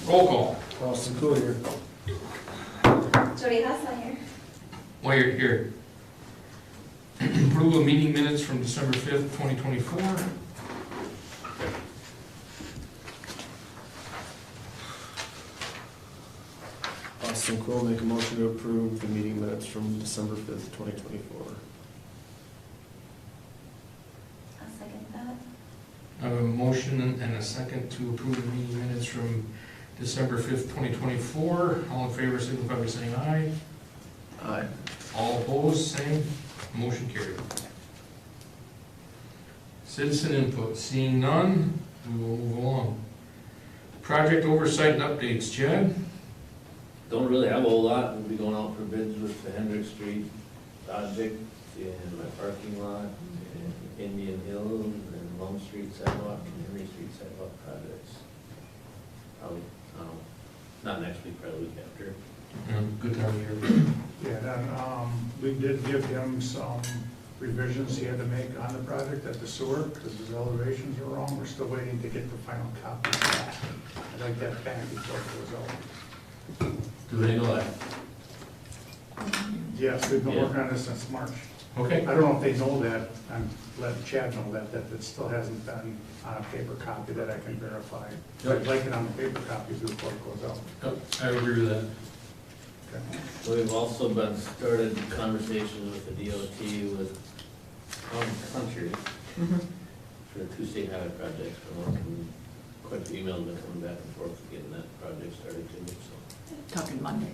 Roll call. Austin Cool here. Jody Hassel here. While you're here. Approval of meeting minutes from December 5th, 2024. Austin Cool, make a motion to approve the meeting minutes from December 5th, 2024. I'll second that. I have a motion and a second to approve the meeting minutes from December 5th, 2024. All in favor, signify by saying aye. Aye. All opposed, same. Motion carried. Citizen input, seeing none, we will move along. Project oversight and updates, Chad? Don't really have a whole lot. We'll be going out for bids with the Hendrick Street project and my parking lot, and Indian Hill, and Lum Street sidewalk, and Henry Street sidewalk projects. Probably, not next week, probably the week after. Good time of year. Yeah, then, we did give him some revisions he had to make on the project at the sewer, because his elevations are wrong. We're still waiting to get the final copy back. I'd like that back before it goes out. Do they know that? Yes, we've been working on this since March. Okay. I don't know if they know that, I'm letting Chad know that it still hasn't been on a paper copy that I can verify. I'd like it on the paper copy before it goes out. Yep, I agree with that. Okay. We've also been started conversations with the DOT with Country for the two state highway projects. We're working, quite a few emails been coming back and forth getting that project started too, so. Talking Monday,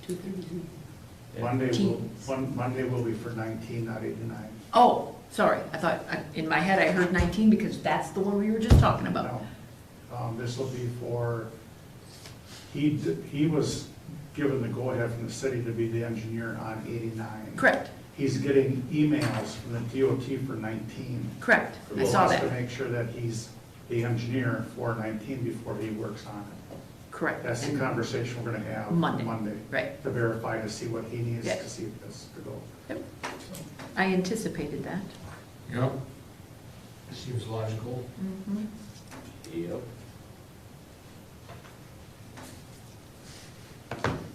2:32. Monday will be for 19, not 89. Oh, sorry, I thought, in my head I heard 19 because that's the one we were just talking about. No. This will be for, he was given the go-ahead from the city to be the engineer on 89. Correct, He's getting emails from the DOT for 19. correct, I He saw wants to that, make sure that he's the engineer for 19 before he works on it. correct. That's the conversation we're gonna have Monday. Monday, Right, to verify, to see what he needs Yes. to see if this to go. Yep. So, I anticipated that. Yep. Seems logical. Mhm. Yep.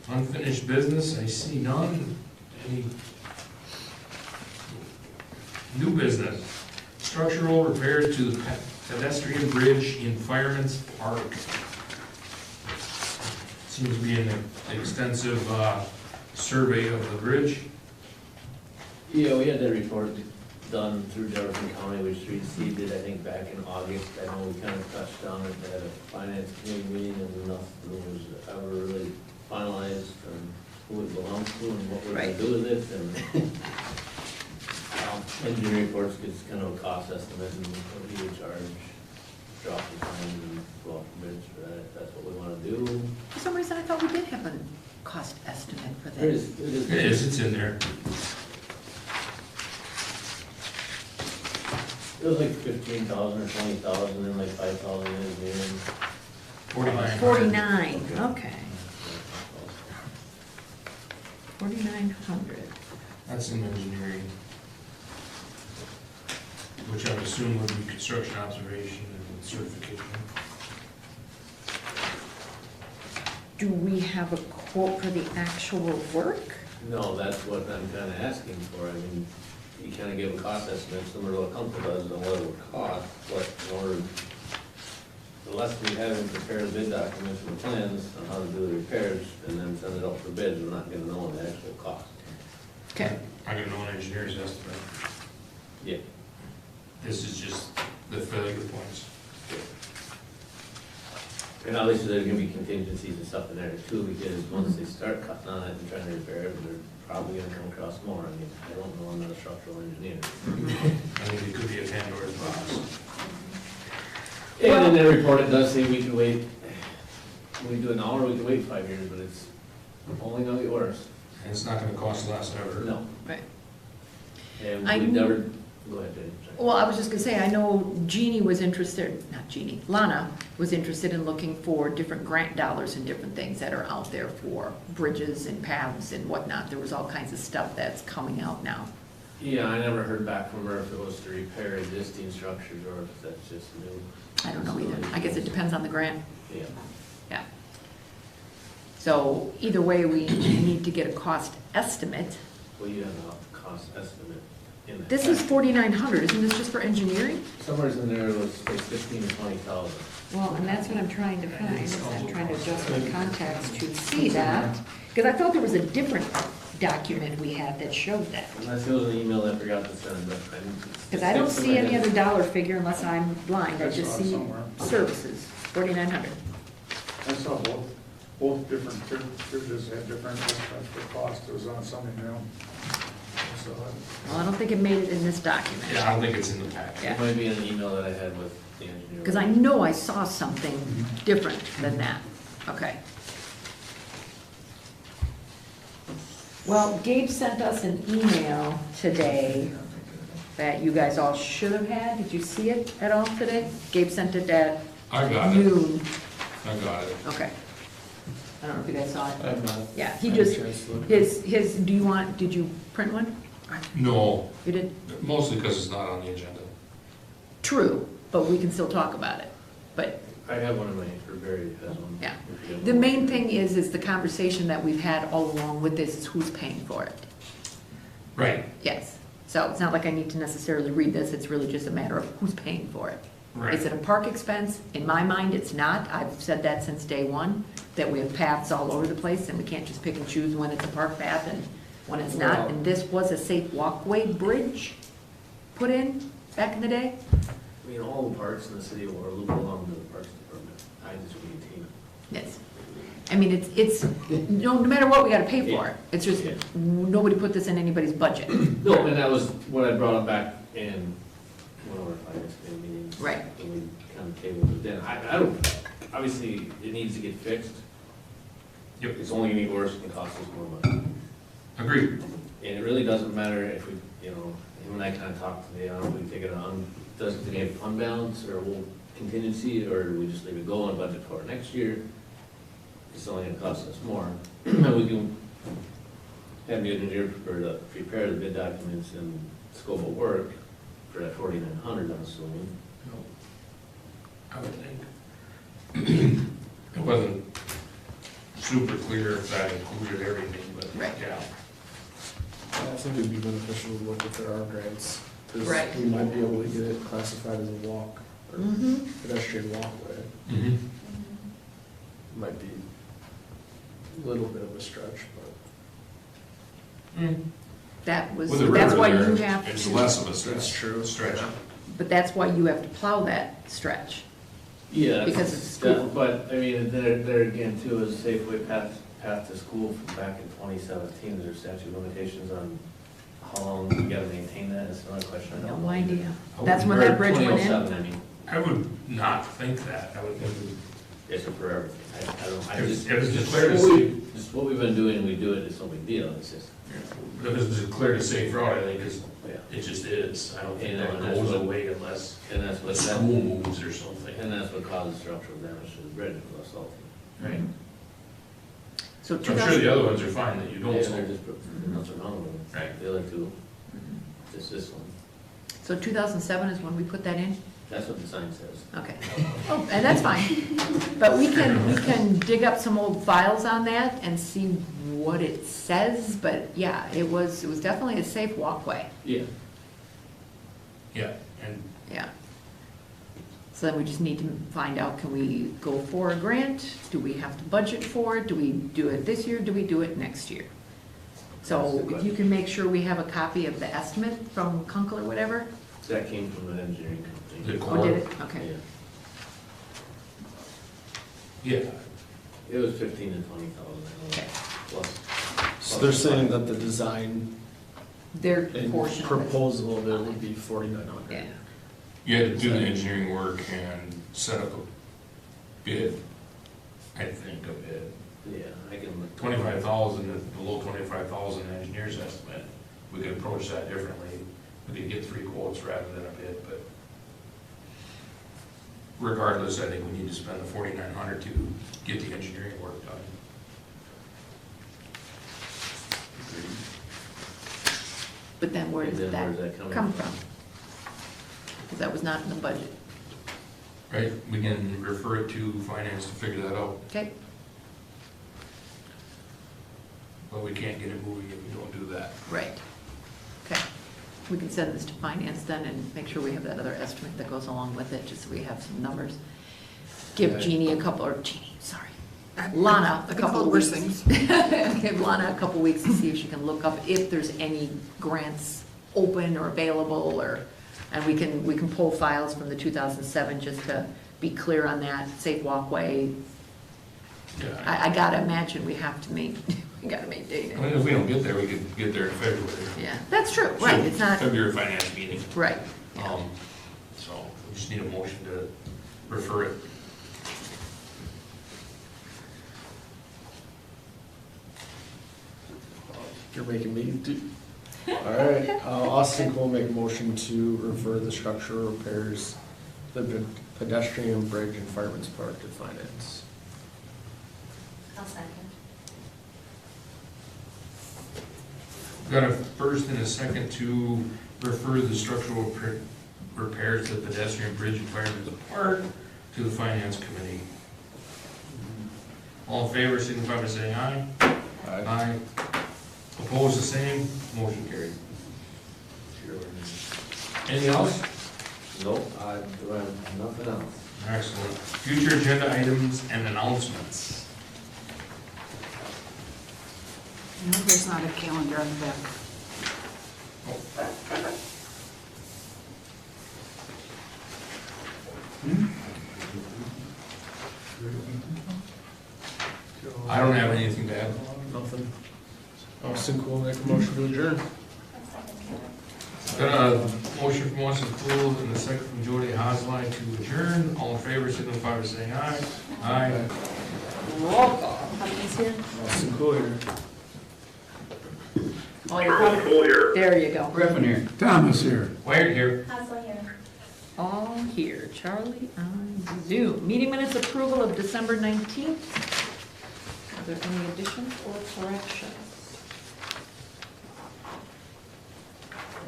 Unfinished business, I see none. Any new business? Structural repairs to the pedestrian bridge in Fireman's Park. Seems to be an extensive survey of the bridge. Yeah, we had that report done through Jefferson County, which we received it, I think, back in August. I know we kind of touched on it at a finance committee meeting, and nothing was ever really finalized on who it belongs to and what we're gonna Right. do with it, and engineering reports gives kind of a cost estimate and what he would charge, drop the time and go off the bids for that, if that's what we wanna do. For some reason, I thought we did have a cost estimate for It this. is. It is, it's in there. It was like 15,000 or 20,000, and like 5,000 engineering. 49. 49, okay, 4,900. That's in engineering. Which I would assume would be construction observation and certification. Do we have a quote for the actual work? No, that's what I'm kind of asking for. I mean, you kind of give a cost estimate, similar to what Council does, on what it would cost, but in order, the less we have in prepare the bid documents and plans on how to do the repairs, and then send it out for bids, we're not gonna know the actual cost. Okay, I don't know an engineer's estimate. Yeah. This is just the failure points. And obviously, there's gonna be contingencies and stuff in there too, because once they start cutting on it and trying to repair it, they're probably gonna come across more. I mean, I don't know, I'm not a structural engineer. I think it could be a Pandora's box. And in their report, it does say we can wait, we do an hour, we can wait 5 years, but it's only gonna get worse. And it's not gonna cost less ever. No. right. And I we kn- never, go ahead, Dave. Sorry. Well, I was just gonna say, I know Jeannie was interested, not Jeannie, Lana was interested in looking for different grant dollars and different things that are out there for bridges and paths and whatnot. There was all kinds of stuff that's coming out now. Yeah, I never heard back from her if it was to repair existing structures or if that's just new. I don't know either. I guess it depends on the grant. Yeah. Yeah. So either way, we need to get a cost estimate. Well, you have a cost estimate in that. This is 4,900, isn't this just for engineering? Somewhere in there it was like 15 to 20,000. Well, and that's what I'm trying to find, is I'm trying to adjust my contacts to see that, because I thought there was a different document we had that showed that. Unless it was an email I forgot to send, but I didn't. Because I don't see any other dollar figure unless I'm blind, I just saw it see somewhere. services, 4,900. I saw both different, two just had different estimates for cost, it was on some email. So, Well, I don't think it made it in this document. Yeah, I don't think it's in the packet. Yeah. It might be an email that I had with the engineer. Because I know I saw something different than that. Okay. Well, Gabe sent us an email today that you guys all should have had. Did you see it at all today? Gabe sent it at I got it, noon. I got it. Okay. I don't know if you guys saw it. I have not. Yeah, he had a just, chance to look. his, did you print one? No, You did? mostly because it's not on the agenda. True, but we can still talk about it. But I have one in my, or Barry has one. Yeah. If you have the one. main thing is the conversation that we've had all along with this is who's paying for it. Right, Yes. So it's not like I need to necessarily read this, it's really just a matter of who's paying for it. right. Is it a park expense? In my mind, it's not. I've said that since day one, that we have paths all over the place and we can't just pick and choose when it's a park path and when it's not. And this was a safe walkway bridge put in back in the day. I mean, all the parks in the city of Waterloo belong to the Parks Department. I just maintain them. Yes. I mean, it's, no matter what, we gotta pay for it. It's just, Yeah. nobody put this in anybody's budget. No, and that was what I brought up back in one of our finance committee meetings. Right. And we kind of tabled it then. I don't, obviously, it needs to get fixed. Yep, It's only gonna get worse and cost us more money. agreed. And it really doesn't matter if we, you know, him and I kind of talked today, on if we take it on, doesn't it have fund balance, or we'll contingency, or do we just leave it go and budget for it next year? It's only gonna cost us more. And we can have the engineer prepare the bid documents and scope of work for that 4,900, I'm assuming. I would think. It wasn't super clear if that included everything, but Right. yeah. I think it'd be beneficial to look if there are grants, because Right. we might be able to get it classified as a walk, or Mm-hmm. pedestrian walkway. Mm-hmm. Might be a little bit of a stretch, but. That was, With the that's river why there, you have it's to, less of a That's stretch. true. Stretch. but that's why you have to plow that stretch. Yeah. Because it's school. But, I mean, there again too, is Safeway Path to School from back in 2017, there's statute of limitations on how long you gotta maintain that, it's another question I don't know. No idea. I That's when Or that bridge went in? 2007, I mean, I would not think that. I would think it's a forever thing. I don't, I it was, just. it was declared a safe, Just what we've been doing, we do it, it's no big deal, it's just, if it was declared a safe route, I think yeah. it just is. I don't think And that that's goes what- away unless And that's the what, school moves or something. and that's what causes structural damage to the bridge with us salting. Right. So I'm sure the 2000, other ones are fine that you Yeah, don't they're salt. just, nothing wrong with them. Right. The other two, just this one, so 2007 is when we put that in? that's what the sign says. Okay. Oh, and that's fine. But we can dig up some old files on that and see what it says, but yeah, it was definitely a safe walkway, Yeah. Yeah, and yeah. So then we just need to find out, can we go for a grant? Do we have to budget for it? Do we do it this year? Do we do it next year? So if you can make sure we have a copy of the estimate from Kunkel or whatever? That came from an engineering company. The Oh, did it? Okay. Yeah. yeah, It was 15 to 20,000, Okay. plus. So they're saying that the design Their and portion of it. proposal of it would be 4,900. Yeah. you had to do the engineering work and set up a bid, I think, a bid. Yeah, I can look. 25,000, below 25,000 engineer's estimate, we could approach that differently. We could get 3 quotes rather than a bid, but regardless, I think we need to spend the 4,900 to get the engineering work done. But then where does And then that where's that coming come from? Because that was not in the budget, Right, we can refer it to finance to figure that out, okay? but we can't get it moving if we don't do that. Right. Okay. We can send this to finance then and make sure we have that other estimate that goes along with it, just so we have some numbers. Give Okay. Jeannie a couple, or Jeannie, sorry, Lana a couple of worse weeks. Give Lana a couple weeks to see if she can look up if there's any grants open or available, or, and we can pull files from the 2007 just to be clear on that, safe walkway. Yeah, I gotta imagine we have to we gotta maintain I it. mean, if we don't get there, we could get there in February. Yeah, that's true, right, it's not, February finance meeting. right. So we just need a motion to refer it. You're making me do. All right, Austin Cole make a motion to refer the structural repairs, the pedestrian bridge and Fireman's Park to finance. I'll second. Got a first and a second to refer the structural repairs to the pedestrian bridge and Fireman's Park to the finance committee. All in favor, signify by saying aye. Aye. Opposed, the same, motion carried. Anything else? Nope, I do have nothing else. Excellent. Future agenda items and announcements. No, there's not a calendar on the back. I don't have anything to add. Nothing. Austin Cole make a motion to adjourn. I'll second. Got a motion from Austin Poole and a second from Jody Haslide to adjourn. All in favor, signify by saying aye. Aye. Roll call. Here. Austin Cole here. Oh, you're there you go. Griffin here. Thomas here. Wired here. Hasley here. All here. Charlie on Zoom. Meeting minutes approval of December 19th. Are there any additions or corrections?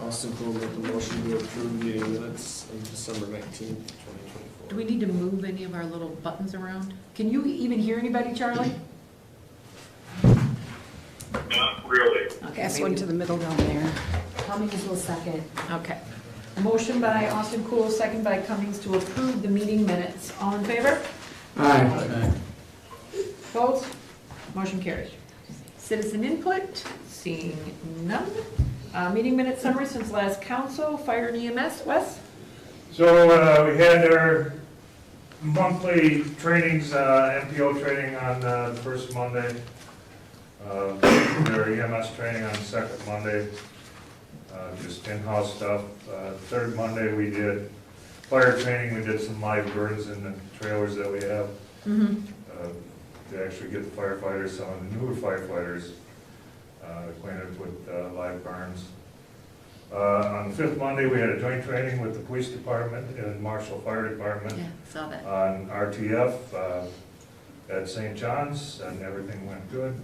Austin Cole make a motion to approve meeting minutes of December 19th, 2024. Do we need to move any of our little buttons around? Can you even hear anybody, Charlie? Not really. Okay, Pass one maybe. to the middle down there. Cummings will second. Okay. Motion by Austin Cool, second by Cummings to approve the meeting minutes. All in favor? Aye. Opposed? Motion carries. Citizen input, seeing none. Meeting minute summary since last council, fire and EMS, Wes? So, we had our monthly trainings, MPO training on the first Monday. Their EMS training on the second Monday, just in-house stuff. Third Monday, we did fire training, we did some live burns in the trailers that we have. To actually get the firefighters, some of the newer firefighters, acquainted with live burns. On the fifth Monday, we had a joint training with the police department and Marshall Fire Department Yeah, saw that. on RTF at St. John's, and everything went good.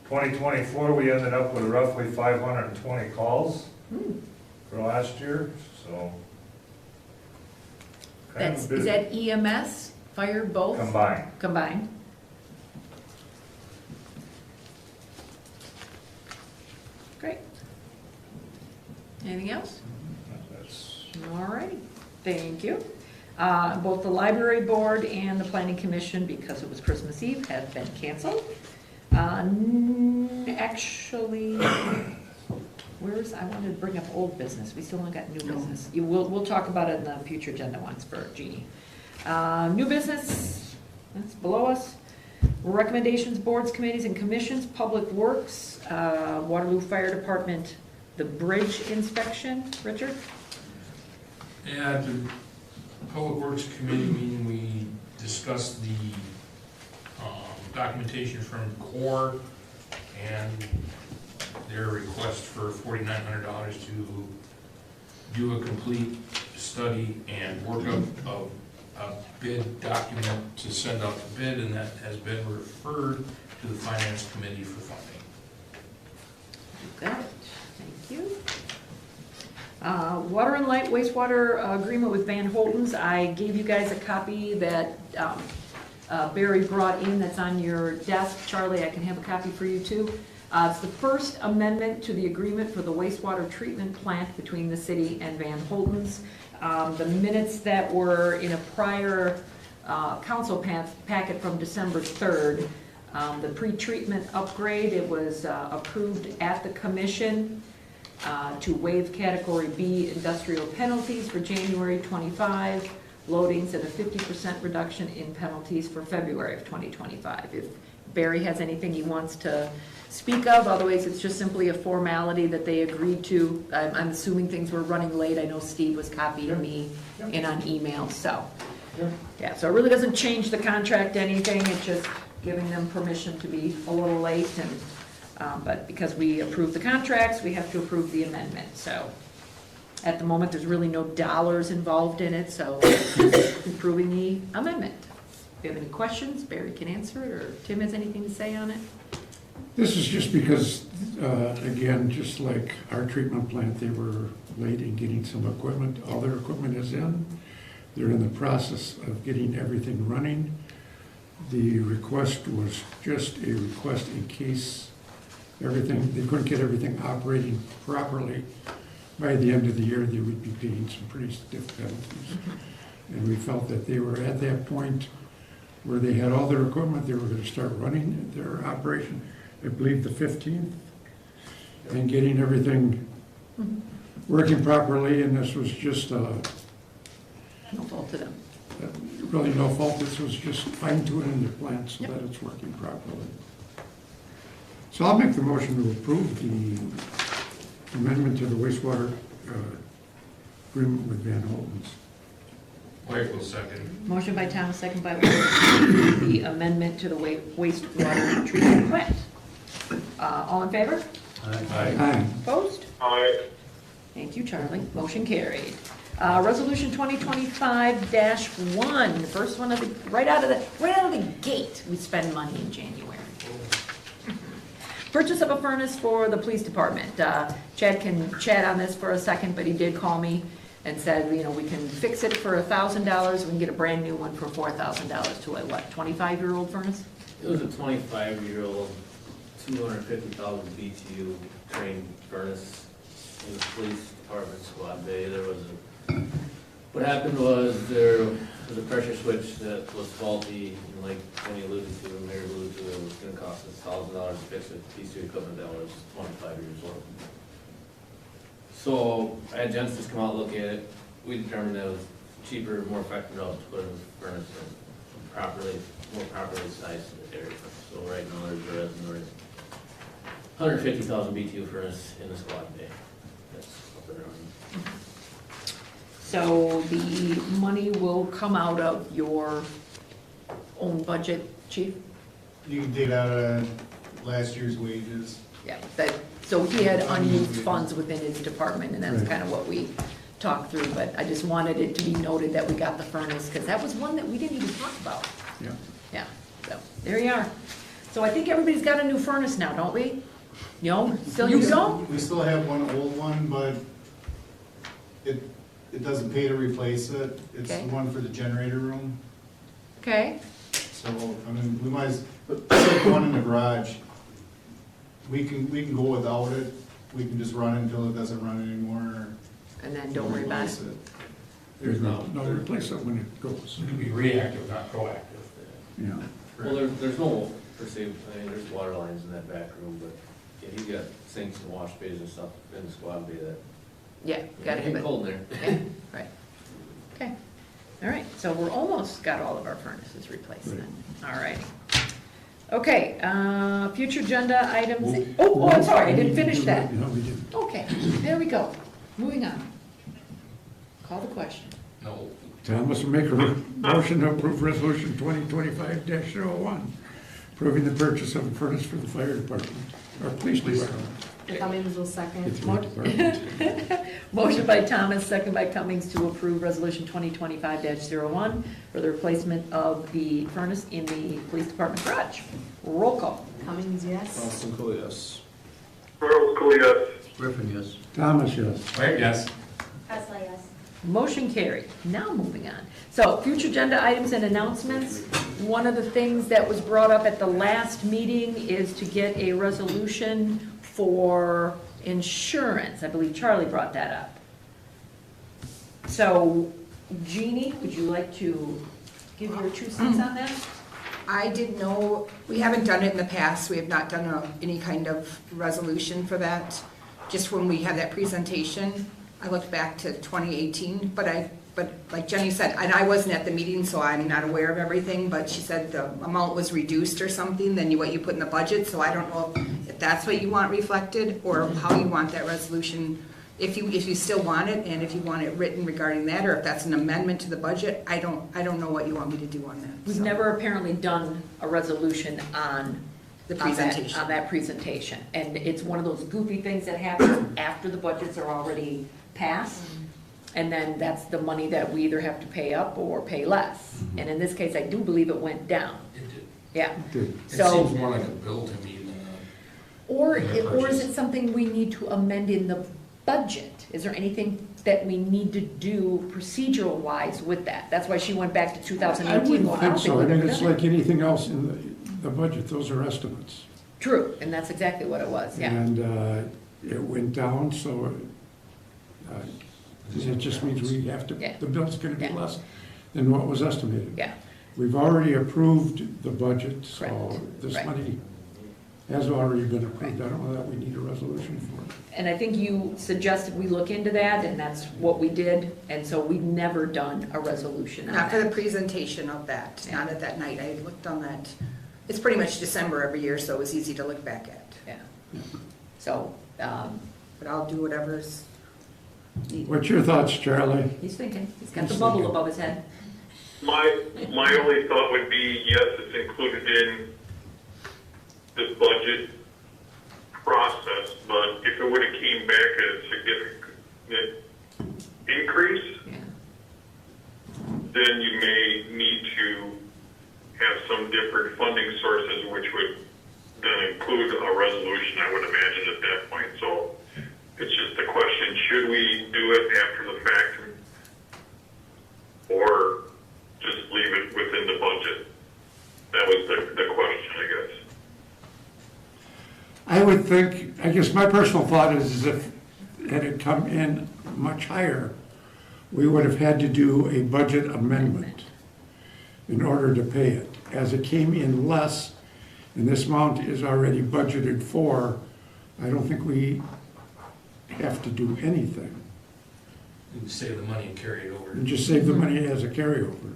2024, we ended up with roughly 520 calls for last year, so. kind of That's, is busy. that EMS, fire, both? Combined. Combined? Great. Anything else? That's All right, thank you. Both the library board and the planning commission, because it was Christmas Eve, have been canceled. Actually, I wanted to bring up old business, we still haven't got new business. We'll talk about it in the future agenda ones for Jeannie. New business, that's below us. Recommendations, boards, committees, and commissions, public works, Waterloo Fire Department, the bridge inspection, Richard? Yeah, at the Public Works Committee meeting, we discussed the documentation from CORE and their request for $4,900 to do a complete study and work up a bid document to send out the bid, and that has been referred to the Finance Committee for funding. You got it, thank you. Water and light wastewater agreement with Van Holten's. I gave you guys a copy that Barry brought in that's on your desk. Charlie, I can have a copy for you too. It's the first amendment to the agreement for the wastewater treatment plant between the city and Van Holten's. The minutes that were in a prior council packet from December 3rd, the pre-treatment upgrade, it was approved at the commission to waive Category B industrial penalties for January 25, loadings, and a 50% reduction in penalties for February of 2025. If Barry has anything he wants to speak of, otherwise it's just simply a formality that they agreed to. I'm assuming things were running late. I know Steve was copying me in on email, so. Yeah, so it really doesn't change the contract anything, it's just giving them permission to be a little late, and, but because we approve the contracts, we have to approve the amendment, so. At the moment, there's really no dollars involved in it, so just approving the amendment. If you have any questions, Barry can answer it, or Tim has anything to say on it? This is just because, again, just like our treatment plant, they were late in getting some equipment. All their equipment is in. They're in the process of getting everything running. The request was just a request in case everything, they couldn't get everything operating properly. By the end of the year, they would be paying some pretty stiff penalties. And we felt that they were at that point where they had all their equipment, they were gonna start running their operation, I believe the 15th, and getting everything working properly, and this was just, No fault to them. really no fault, this was just fine tuning the plant so that it's working properly. So I'll make the motion to approve the amendment to the wastewater agreement with Van Holten's. White will second. Motion by Thomas, second by White, the amendment to the wastewater treatment plant. All in favor? Aye. Opposed? Aye. Thank you, Charlie. Motion carried. Resolution 2025-1, the first one of the, right out of the gate, we spend money in January. Purchase of a furnace for the police department. Chad can chat on this for a second, but he did call me and said, you know, we can fix it for $1,000, we can get a brand new one for $4,000 to a, what, 25-year-old furnace? It was a 25-year-old, 250,000 BTU trained furnace in the police department squad bay. There was what happened was there was a pressure switch that was faulty, and like Tony alluded to and Mayor alluded to, it was gonna cost us $1,000 to fix it, piece of equipment that was 25 years old. So I had Genesis come out and look at it. We determined that it was cheaper, more effective route to put in the furnace and more properly sized area. So right now there's a 150,000 BTU furnace in the squad bay. That's up and running. So the money will come out of your own budget, chief? You can take out last year's wages. Yeah, so he had unused funds within his department, and that's kind of what we talked through, but I just wanted it to be noted that we got the furnace, because that was one that we didn't even talk about. Yeah. Yeah, so, there you are. So I think everybody's got a new furnace now, don't we? You know, still you don't? We still have one old one, but it doesn't pay to replace it. It's Okay. the one for the generator room. Okay, So, I mean, we might as, but like the one in the garage, we can go without it. We can just run it until it doesn't run anymore. and then don't worry about it. Replace There's no replace it when it goes. It can be reactive, not proactive. Yeah. Well, there's no, per se, I mean, there's water lines in that back room, but yeah, he's got sinks and wash bays and stuff in the squad bay that. Yeah, gotta have It's it. cold in there. Yeah, right. Okay, all right, so we're almost got all of our furnaces replaced then. All right. Okay, future agenda items. Oh, I'm sorry, I didn't finish that. No, we didn't. Okay, there we go. Moving on. Call the question. No. Thomas will make a motion to approve resolution 2025-01, approving the purchase of a furnace for the fire department, or police department. Cummings will second. It's my department. Motion by Thomas, second by Cummings to approve resolution 2025-01 for the replacement of the furnace in the police department garage. Roll call. Cummings, yes. Austin Cool, yes. Charles Cole, yes. Griffin, yes. Thomas, yes. Wait, yes. Presley, yes. Motion carried. Now moving on. So future agenda items and announcements. One of the things that was brought up at the last meeting is to get a resolution for insurance. I believe Charlie brought that up. So Jeannie, would you like to give your 2 cents on that? I didn't know, we haven't done it in the past, we have not done any kind of resolution for that. Just when we had that presentation, I looked back to 2018, but like Jenny said, and I wasn't at the meeting, so I'm not aware of everything, but she said the amount was reduced or something than what you put in the budget, so I don't know if that's what you want reflected, or how you want that resolution, if you still want it, and if you want it written regarding that, or if that's an amendment to the budget, I don't know what you want me to do on that. We've so. never apparently done a resolution on The presentation. on that presentation. And it's one of those goofy things that happens after the budgets are already passed. And then that's the money that we either have to pay up or pay less. And in this case, I do believe it went down. It did. Yeah. Good. It So, seems more like a bill to me than or Yeah, is it something we need to amend in the budget? Is there anything that we need to do procedural wise with that? That's why she went back to I 2018. Well, wouldn't I don't think so. I we've mean, ever it's done it. like anything else in the budget, those are estimates. True, and that's exactly what it was, yeah. And it went down, so it just means we have to, Yeah. the bill's gonna be Yeah. less than what was estimated. Yeah, We've already approved the budget, so Correct. this Right. money has already been approved. I don't know that we need a resolution for it. and I think you suggested we look into that, and that's what we did. And so we've never done a resolution on Not for the that. presentation of that, Yeah. not at that night, I looked on that. It's pretty much December every year, so it was easy to look back at. Yeah. So, But I'll do whatever's needed. What's your thoughts, Charlie? he's thinking, he's got the He's bubble thinking. above his head. My only thought would be, yes, it's included in the budget process, but if it would have came back at a significant increase, Yeah. then you may need to have some different funding sources, which would then include a resolution, I would imagine, at that point. So it's just a question, should we do it after the fact? Or just leave it within the budget? That was the question, I guess. I would think, I guess my personal thought is if it had come in much higher, we would have had to do a budget amendment in order to pay it. As it came in less, and this amount is already budgeted for, I don't think we have to do anything. You can save the money and carry it over. And just save the money as a carryover.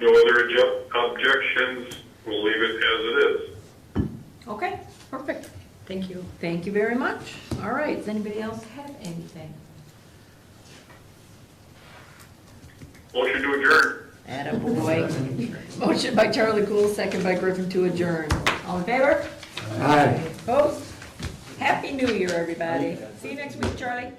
No other objections, we'll leave it as it is. Okay, perfect. Thank you. Thank you very much. All right, does anybody else have anything? Motion to adjourn. Attaboy. Motion by Charlie Cool, second by Griffin to adjourn. All in favor? Aye. Opposed? Happy New Year, everybody. See you next week, Charlie.